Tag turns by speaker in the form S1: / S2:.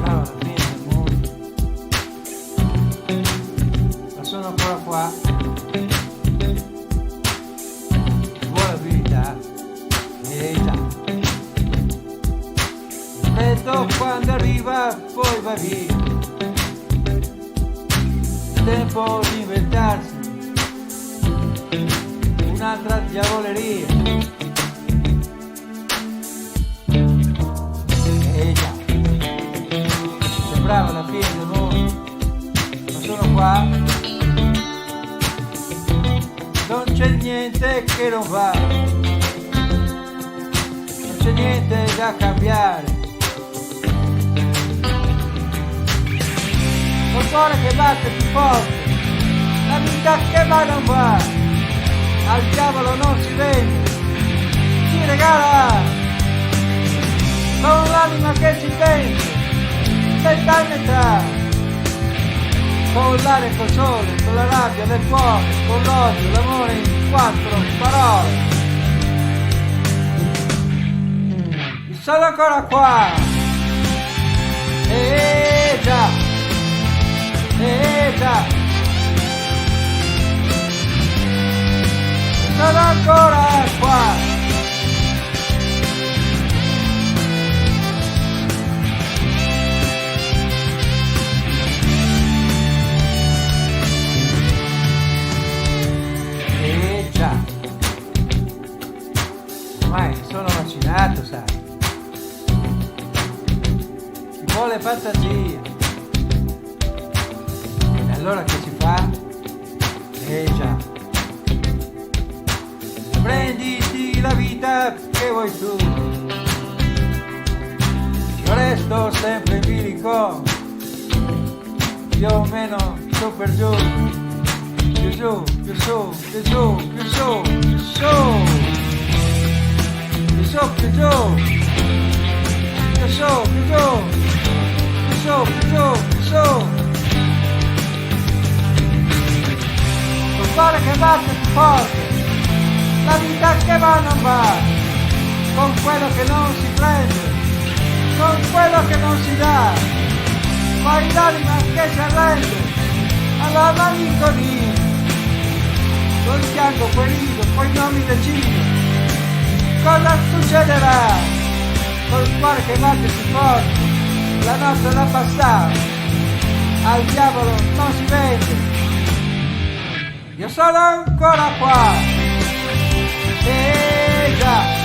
S1: sembrava la fine del mondo, ma sono ancora qua. Ci vuole abilità, già. Il freddo quando arriva poi va via. Il tempo di inventarsi un'altra diavoleria. Già, sembrava la fine del mondo, ma sono qua. Non c'è niente che non va, non c'è niente da cambiare. Col cuore che batte più forte, la vita che va non va, al diavolo non si vende, si regala. Con l'anima che ci pensa, metà e metà, con l'aria e col sole, con la rabbia del cuore, con l'odio, l'amore in 4 parole. Io sono ancora qua, già, già. Io sono ancora qua. Ormai sono vaccinato, sai. Ci vuole fantasia. E allora che si fa? Già. Prenditi la vita che vuoi tu. Io resto sempre in bilico, più o meno su per giù. Più su, più su, più su, più su, più su. Più su, più giù, più su, più giù, più su, più giù, più su. Col cuore che batte più forte, la vita che va non va, con quello che non si prende, con quello che non si dà, poi l'anima che si arrende alla malinconia, col fianco poi rido, poi non mi decido. Cosa succederà? Col cuore che batte più forte, la notte da passare, al diavolo non si vede. Io sono ancora qua, già.